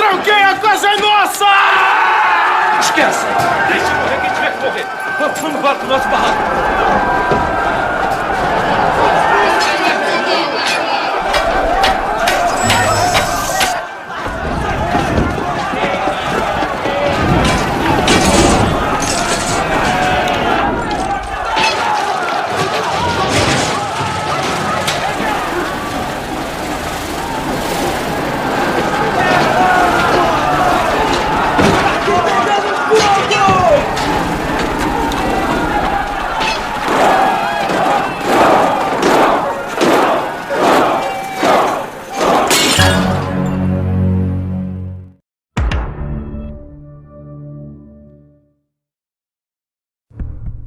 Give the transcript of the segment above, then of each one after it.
Tranquei, a casa é nossa! Esquece! Deixa morrer quem tiver que morrer! Vamos embora pro nosso barraco!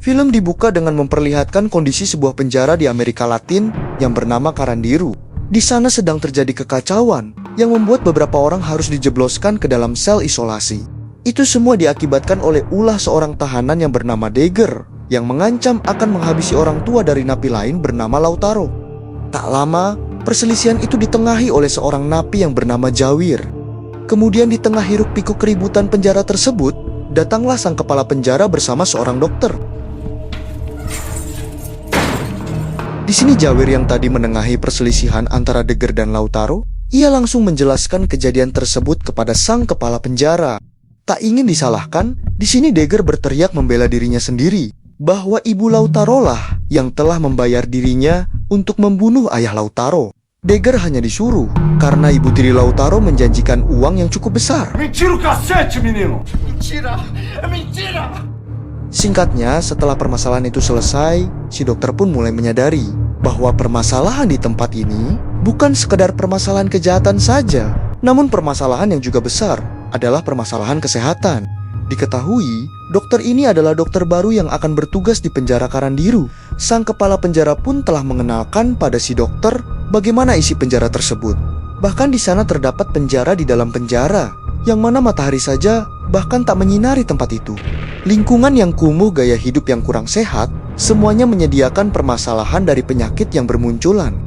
Film dibuka dengan memperlihatkan kondisi sebuah penjara di Amerika Latin yang bernama Carandiru. Di sana sedang terjadi kekacauan yang membuat beberapa orang harus dijebloskan ke dalam sel isolasi. Itu semua diakibatkan oleh ulah seorang tahanan yang bernama Dagger yang mengancam akan menghabisi orang tua dari napi lain bernama Lautaro. Tak lama, perselisihan itu ditengahi oleh seorang napi yang bernama Jawir. Kemudian di tengah hiruk-pikuk keributan penjara tersebut, datanglah sang kepala penjara bersama seorang dokter. Di sini Jawir yang tadi menengahi perselisihan antara Dagger dan Lautaro, ia langsung menjelaskan kejadian tersebut kepada sang kepala penjara. Tak ingin disalahkan, di sini Dagger berteriak membela dirinya sendiri bahwa ibu Lautaro lah yang telah membayar dirinya untuk membunuh ayah Lautaro. Dagger hanya disuruh karena ibu tiri Lautaro menjanjikan uang yang cukup besar. Mentira o cacete, menino! Mentira! É mentira! Singkatnya, setelah permasalahan itu selesai, si dokter pun mulai menyadari bahwa permasalahan di tempat ini bukan sekadar permasalahan kejahatan saja, namun permasalahan yang juga besar adalah permasalahan kesehatan. Diketahui, dokter ini adalah dokter baru yang akan bertugas di penjara Carandiru. Sang kepala penjara pun telah mengenalkan pada si dokter bagaimana isi penjara tersebut. Bahkan di sana terdapat penjara di dalam penjara, yang mana matahari saja bahkan tak menyinari tempat itu. Lingkungan yang kumuh, gaya hidup yang kurang sehat, semuanya menyediakan permasalahan dari penyakit yang bermunculan.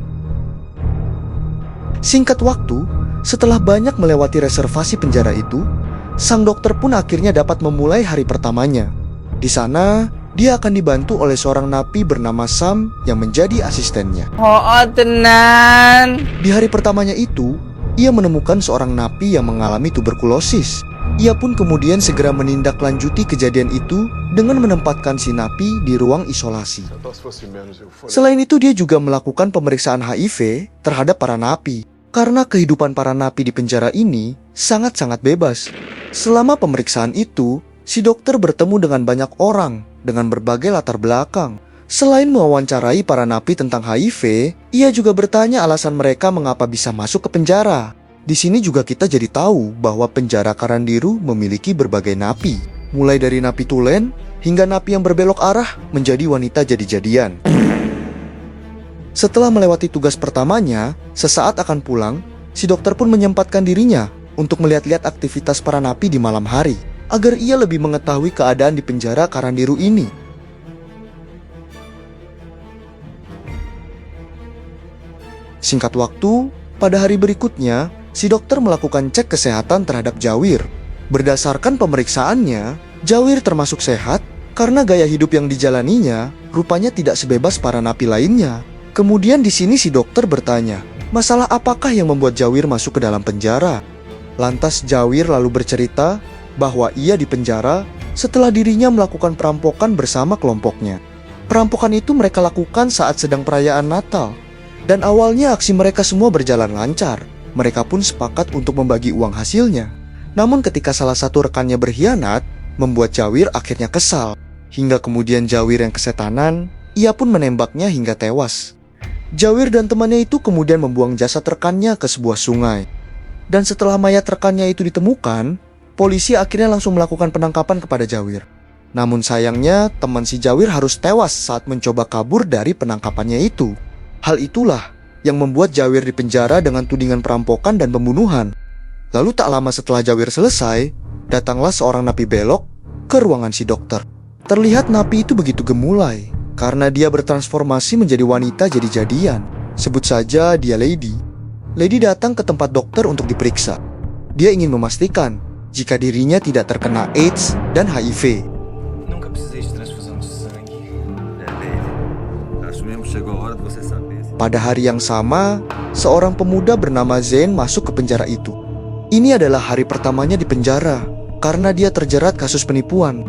Singkat waktu, setelah banyak melewati reservasi penjara itu, sang dokter pun akhirnya dapat memulai hari pertamanya. Di sana, dia akan dibantu oleh seorang napi bernama Sam yang menjadi asistennya. Oh, tenan. Di hari pertamanya itu, ia menemukan seorang napi yang mengalami tuberkulosis. Ia pun kemudian segera menindaklanjuti kejadian itu dengan menempatkan si napi di ruang isolasi. Selain itu, dia juga melakukan pemeriksaan HIV terhadap para napi. Karena kehidupan para napi di penjara ini sangat-sangat bebas. Selama pemeriksaan itu, si dokter bertemu dengan banyak orang dengan berbagai latar belakang. Selain mewawancarai para napi tentang HIV, ia juga bertanya alasan mereka mengapa bisa masuk ke penjara. Di sini juga kita jadi tahu bahwa penjara Carandiru memiliki berbagai napi, mulai dari napi tulen hingga napi yang berbelok arah menjadi wanita jadi-jadian. Setelah melewati tugas pertamanya, sesaat akan pulang, si dokter pun menyempatkan dirinya untuk melihat-lihat aktivitas para napi di malam hari, agar ia lebih mengetahui keadaan di penjara Carandiru ini. Singkat waktu, pada hari berikutnya, si dokter melakukan cek kesehatan terhadap Jawir. Berdasarkan pemeriksaannya, Jawir termasuk sehat karena gaya hidup yang dijalaninya rupanya tidak sebebas para napi lainnya. Kemudian di sini si dokter bertanya, masalah apakah yang membuat Jawir masuk ke dalam penjara? Lantas Jawir lalu bercerita bahwa ia di penjara setelah dirinya melakukan perampokan bersama kelompoknya. Perampokan itu mereka lakukan saat sedang perayaan Natal. Dan awalnya aksi mereka semua berjalan lancar. Mereka pun sepakat untuk membagi uang hasilnya. Namun ketika salah satu rekannya berkhianat, membuat Jawir akhirnya kesal. Hingga kemudian Jawir yang kesetanan, ia pun menembaknya hingga tewas. Jawir dan temannya itu kemudian membuang jasad rekannya ke sebuah sungai. Dan setelah mayat rekannya itu ditemukan, polisi akhirnya langsung melakukan penangkapan kepada Jawir. Namun sayangnya, teman si Jawir harus tewas saat mencoba kabur dari penangkapannya itu. Hal itulah yang membuat Jawir dipenjara dengan tudingan perampokan dan pembunuhan. Lalu tak lama setelah Jawir selesai, datanglah seorang napi belok ke ruangan si dokter. Terlihat napi itu begitu gemulai karena dia bertransformasi menjadi wanita jadi-jadian. Sebut saja dia Lady. Lady datang ke tempat dokter untuk diperiksa. Dia ingin memastikan jika dirinya tidak terkena AIDS dan HIV. Nunca precisei de transfusão de sangue. David. Acho mesmo chegou a hora de você saber. Pada hari yang sama, seorang pemuda bernama Zain masuk ke penjara itu. Ini adalah hari pertamanya di penjara karena dia terjerat kasus penipuan.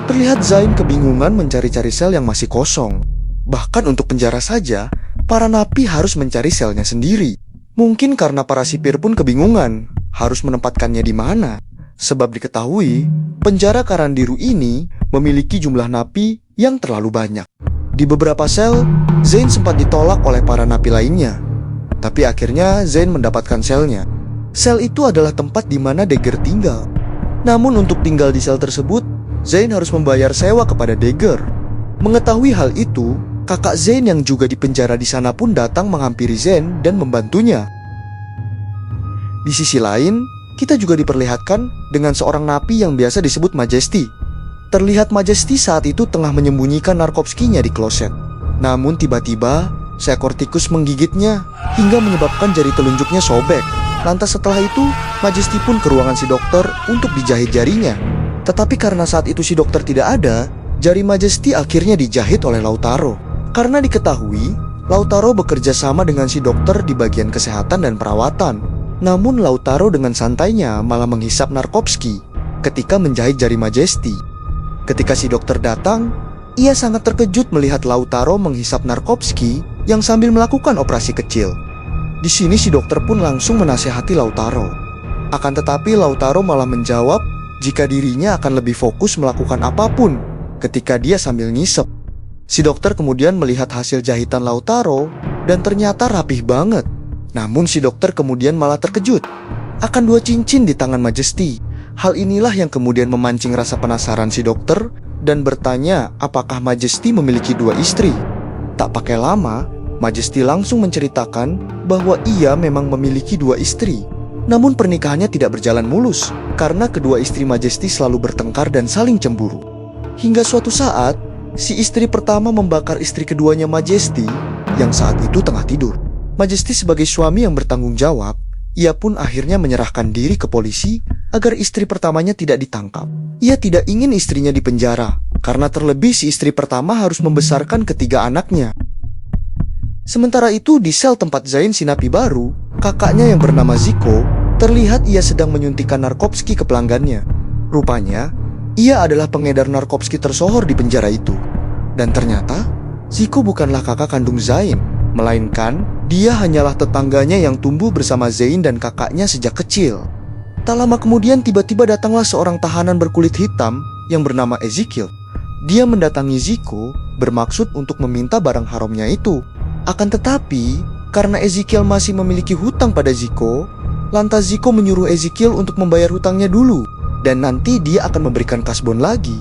Terlihat Zain kebingungan mencari-cari sel yang masih kosong. Bahkan untuk penjara saja, para napi harus mencari selnya sendiri. Mungkin karena para sipir pun kebingungan harus menempatkannya di mana. Sebab diketahui, penjara Karandiru ini memiliki jumlah napi yang terlalu banyak. Di beberapa sel, Zain sempat ditolak oleh para napi lainnya. Tapi akhirnya Zain mendapatkan selnya. Sel itu adalah tempat di mana Dagger tinggal. Namun untuk tinggal di sel tersebut, Zain harus membayar sewa kepada Dagger. Mengetahui hal itu, kakak Zain yang juga dipenjara di sana pun datang menghampiri Zain dan membantunya. Di sisi lain, kita juga diperlihatkan dengan seorang napi yang biasa disebut Majesty. Terlihat Majesty saat itu tengah menyembunyikan narkopskinya di kloset. Namun tiba-tiba, seekor tikus menggigitnya hingga menyebabkan jari telunjuknya sobek. Lantas setelah itu, Majesty pun ke ruangan si dokter untuk dijahit jarinya. Tetapi karena saat itu si dokter tidak ada, jari Majesty akhirnya dijahit oleh Lautaro. Karena diketahui, Lautaro bekerja sama dengan si dokter di bagian kesehatan dan perawatan. Namun Lautaro dengan santainya malah menghisap narkopski ketika menjahit jari Majesty. Ketika si dokter datang, ia sangat terkejut melihat Lautaro menghisap narkopski yang sambil melakukan operasi kecil. Di sini si dokter pun langsung menasihati Lautaro. Akan tetapi Lautaro malah menjawab jika dirinya akan lebih fokus melakukan apapun ketika dia sambil ngisep. Si dokter kemudian melihat hasil jahitan Lautaro dan ternyata rapih banget. Namun si dokter kemudian malah terkejut akan 2 cincin di tangan Majesty. Hal inilah yang kemudian memancing rasa penasaran si dokter dan bertanya apakah Majesty memiliki 2 istri. Tak pakai lama, Majesty langsung menceritakan bahwa ia memang memiliki 2 istri. Namun pernikahannya tidak berjalan mulus karena kedua istri Majesty selalu bertengkar dan saling cemburu. Hingga suatu saat, si istri pertama membakar istri keduanya Majesty yang saat itu tengah tidur. Majesty sebagai suami yang bertanggung jawab, ia pun akhirnya menyerahkan diri ke polisi agar istri pertamanya tidak ditangkap. Ia tidak ingin istrinya dipenjara, karena terlebih si istri pertama harus membesarkan ketiga anaknya. Sementara itu di sel tempat Zain si napi baru, kakaknya yang bernama Ziko, terlihat ia sedang menyuntikkan narkopski ke pelanggannya. Rupanya, ia adalah pengedar narkopski tersohor di penjara itu. Dan ternyata, Ziko bukanlah kakak kandung Zain, melainkan dia hanyalah tetangganya yang tumbuh bersama Zain dan kakaknya sejak kecil. Tak lama kemudian tiba-tiba datanglah seorang tahanan berkulit hitam yang bernama Ezekiel. Dia mendatangi Ziko bermaksud untuk meminta barang haramnya itu. Akan tetapi, karena Ezekiel masih memiliki hutang pada Ziko, lantas Ziko menyuruh Ezekiel untuk membayar hutangnya dulu, dan nanti dia akan memberikan kasbon lagi.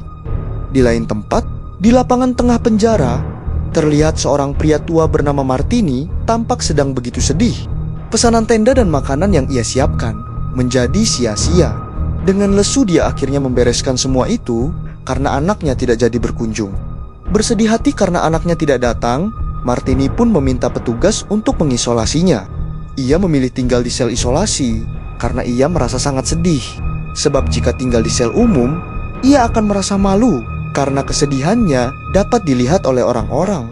Di lain tempat, di lapangan tengah penjara, terlihat seorang pria tua bernama Martini tampak sedang begitu sedih. Pesanan tenda dan makanan yang ia siapkan menjadi sia-sia. Dengan lesu dia akhirnya membereskan semua itu karena anaknya tidak jadi berkunjung. Bersedih hati karena anaknya tidak datang, Martini pun meminta petugas untuk mengisolasinya. Ia memilih tinggal di sel isolasi karena ia merasa sangat sedih. Sebab jika tinggal di sel umum, ia akan merasa malu karena kesedihannya dapat dilihat oleh orang-orang.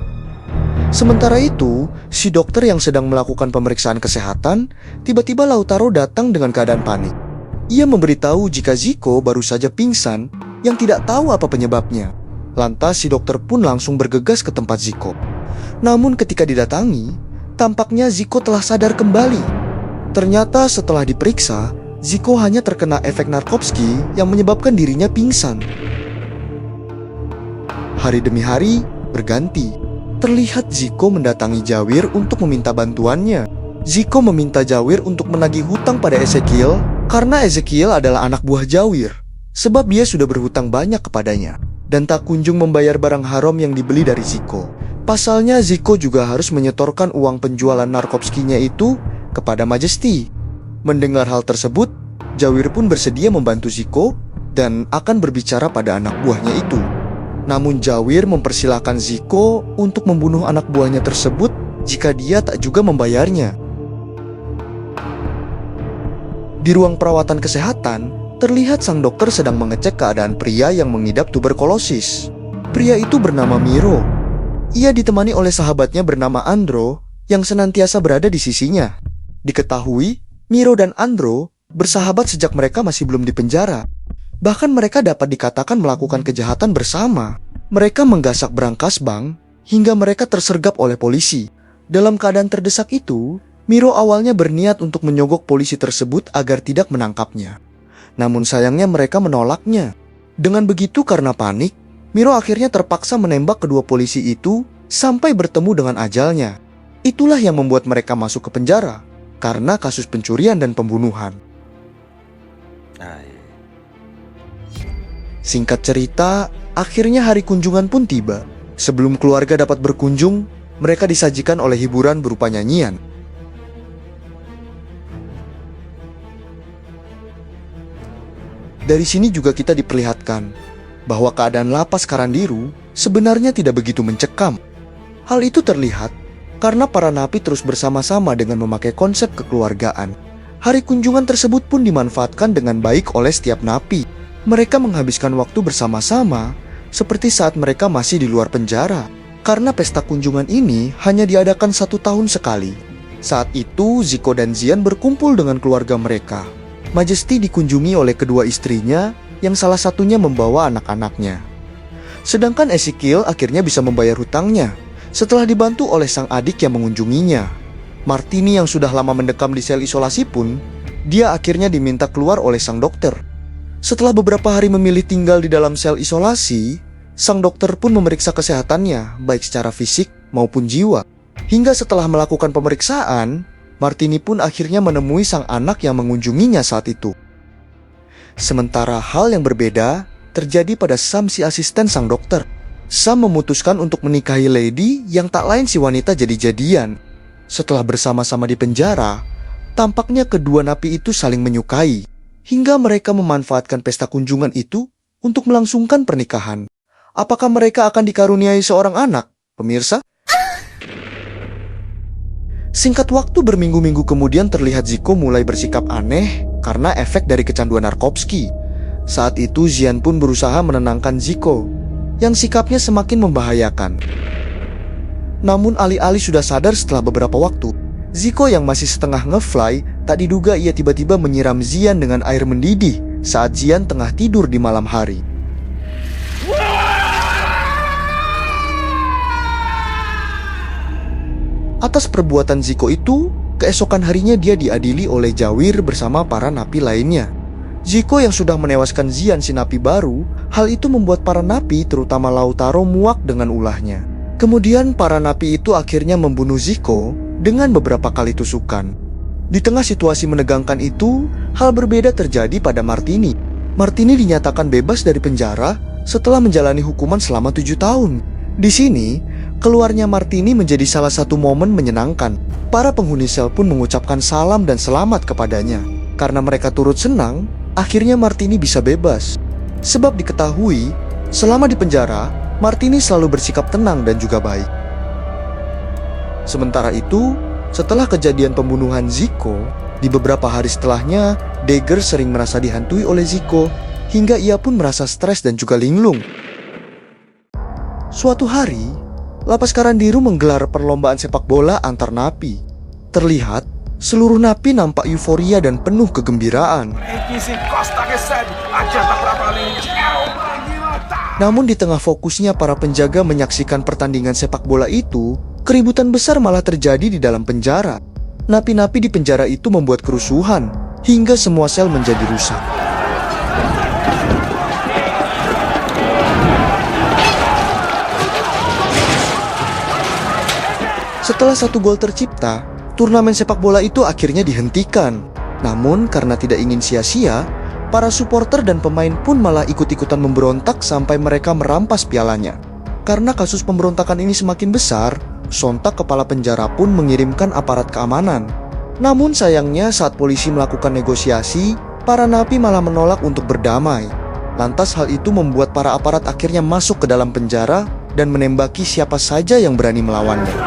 Sementara itu, si dokter yang sedang melakukan pemeriksaan kesehatan, tiba-tiba Lautaro datang dengan keadaan panik. Ia memberitahu jika Ziko baru saja pingsan yang tidak tahu apa penyebabnya. Lantas si dokter pun langsung bergegas ke tempat Ziko. Namun ketika didatangi, tampaknya Ziko telah sadar kembali. Ternyata setelah diperiksa, Ziko hanya terkena efek narkopski yang menyebabkan dirinya pingsan. Hari demi hari berganti. Terlihat Ziko mendatangi Jawir untuk meminta bantuannya. Ziko meminta Jawir untuk menagih hutang pada Ezekiel karena Ezekiel adalah anak buah Jawir. Sebab dia sudah berhutang banyak kepadanya dan tak kunjung membayar barang haram yang dibeli dari Ziko. Pasalnya Ziko juga harus menyetorkan uang penjualan narkopskinya itu kepada Majesty. Mendengar hal tersebut, Jawir pun bersedia membantu Ziko dan akan berbicara pada anak buahnya itu. Namun Jawir mempersilahkan Ziko untuk membunuh anak buahnya tersebut jika dia tak juga membayarnya. Di ruang perawatan kesehatan, terlihat sang dokter sedang mengecek keadaan pria yang mengidap tuberkulosis. Pria itu bernama Miro. Ia ditemani oleh sahabatnya bernama Andro yang senantiasa berada di sisinya. Diketahui, Miro dan Andro bersahabat sejak mereka masih belum di penjara. Bahkan mereka dapat dikatakan melakukan kejahatan bersama. Mereka menggasak brankas bank hingga mereka tersergap oleh polisi. Dalam keadaan terdesak itu, Miro awalnya berniat untuk menyogok polisi tersebut agar tidak menangkapnya. Namun sayangnya mereka menolaknya. Dengan begitu karena panik, Miro akhirnya terpaksa menembak kedua polisi itu sampai bertemu dengan ajalnya. Itulah yang membuat mereka masuk ke penjara karena kasus pencurian dan pembunuhan. Singkat cerita, akhirnya hari kunjungan pun tiba. Sebelum keluarga dapat berkunjung, mereka disajikan oleh hiburan berupa nyanyian. Dari sini juga kita diperlihatkan bahwa keadaan lapas Karandiru sebenarnya tidak begitu mencekam. Hal itu terlihat karena para napi terus bersama-sama dengan memakai konsep kekeluargaan. Hari kunjungan tersebut pun dimanfaatkan dengan baik oleh setiap napi. Mereka menghabiskan waktu bersama-sama seperti saat mereka masih di luar penjara. Karena pesta kunjungan ini hanya diadakan 1 tahun sekali. Saat itu Ziko dan Zian berkumpul dengan keluarga mereka. Majesty dikunjungi oleh kedua istrinya yang salah satunya membawa anak-anaknya. Sedangkan Ezekiel akhirnya bisa membayar hutangnya setelah dibantu oleh sang adik yang mengunjunginya. Martini yang sudah lama mendekam di sel isolasi pun, dia akhirnya diminta keluar oleh sang dokter. Setelah beberapa hari memilih tinggal di dalam sel isolasi, sang dokter pun memeriksa kesehatannya, baik secara fisik maupun jiwa. Hingga setelah melakukan pemeriksaan, Martini pun akhirnya menemui sang anak yang mengunjunginya saat itu. Sementara hal yang berbeda terjadi pada Sam si asisten sang dokter. Sam memutuskan untuk menikahi Lady yang tak lain si wanita jadi-jadian. Setelah bersama-sama di penjara, tampaknya kedua napi itu saling menyukai. Hingga mereka memanfaatkan pesta kunjungan itu untuk melangsungkan pernikahan. Apakah mereka akan dikaruniai seorang anak, pemirsa? Singkat waktu berminggu-minggu kemudian terlihat Ziko mulai bersikap aneh karena efek dari kecanduan narkotika. Saat itu Zian pun berusaha menenangkan Ziko yang sikapnya semakin membahayakan. Namun alih-alih sudah sadar setelah beberapa waktu, Ziko yang masih setengah nge-fly, tak diduga ia tiba-tiba menyiram Zian dengan air mendidih saat Zian tengah tidur di malam hari. Atas perbuatan Ziko itu, keesokan harinya dia diadili oleh Jawir bersama para napi lainnya. Ziko yang sudah menewaskan Zian si napi baru, hal itu membuat para napi terutama Lautaro muak dengan ulahnya. Kemudian para napi itu akhirnya membunuh Ziko dengan beberapa kali tusukan. Di tengah situasi menegangkan itu, hal berbeda terjadi pada Martini. Martini dinyatakan bebas dari penjara setelah menjalani hukuman selama 7 tahun. Di sini, keluarnya Martini menjadi salah satu momen menyenangkan. Para penghuni sel pun mengucapkan salam dan selamat kepadanya. Karena mereka turut senang, akhirnya Martini bisa bebas. Sebab diketahui, selama di penjara, Martini selalu bersikap tenang dan juga baik. Sementara itu, setelah kejadian pembunuhan Ziko, di beberapa hari setelahnya, Dagger sering merasa dihantui oleh Ziko, hingga ia pun merasa stres dan juga linglung. Suatu hari, lapas Karandiru menggelar perlombaan sepak bola antar napi. Terlihat, seluruh napi nampak euforia dan penuh kegembiraan. Namun di tengah fokusnya para penjaga menyaksikan pertandingan sepak bola itu, keributan besar malah terjadi di dalam penjara. Napi-napi di penjara itu membuat kerusuhan, hingga semua sel menjadi rusak. Setelah 1 gol tercipta, turnamen sepak bola itu akhirnya dihentikan. Namun karena tidak ingin sia-sia, para supporter dan pemain pun malah ikut-ikutan memberontak sampai mereka merampas pialanya. Karena kasus pemberontakan ini semakin besar, sontak kepala penjara pun mengirimkan aparat keamanan. Namun sayangnya saat polisi melakukan negosiasi, para napi malah menolak untuk berdamai. Lantas hal itu membuat para aparat akhirnya masuk ke dalam penjara dan menembaki siapa saja yang berani melawannya.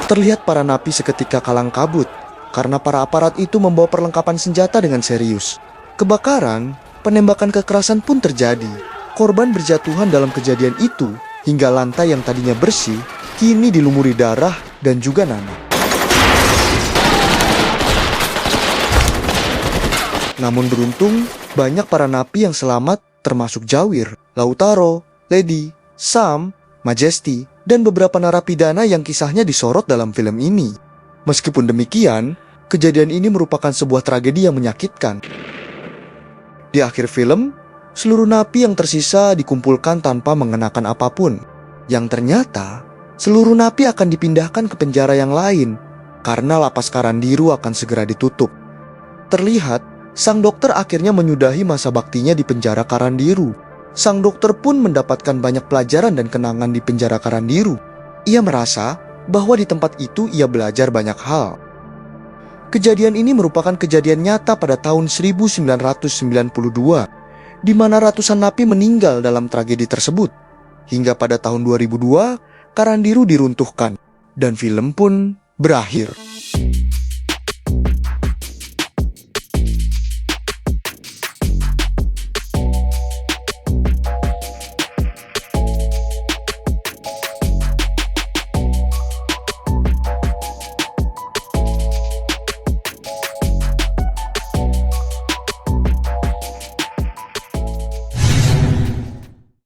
Terlihat para napi seketika kalang kabut karena para aparat itu membawa perlengkapan senjata dengan serius. Kebakaran, penembakan kekerasan pun terjadi. Korban berjatuhan dalam kejadian itu hingga lantai yang tadinya bersih kini dilumuri darah dan juga nanah. Namun beruntung, banyak para napi yang selamat termasuk Jawir, Lautaro, Lady, Sam, Majesty, dan beberapa narapidana yang kisahnya disorot dalam film ini. Meskipun demikian, kejadian ini merupakan sebuah tragedi yang menyakitkan. Di akhir film, seluruh napi yang tersisa dikumpulkan tanpa mengenakan apapun. Yang ternyata, seluruh napi akan dipindahkan ke penjara yang lain karena lapas Karandiru akan segera ditutup. Terlihat, sang dokter akhirnya menyudahi masa baktinya di penjara Karandiru. Sang dokter pun mendapatkan banyak pelajaran dan kenangan di penjara Karandiru. Ia merasa bahwa di tempat itu ia belajar banyak hal. Kejadian ini merupakan kejadian nyata pada tahun 1992, di mana ratusan napi meninggal dalam tragedi tersebut. Hingga pada tahun 2002, Karandiru diruntuhkan, dan film pun berakhir.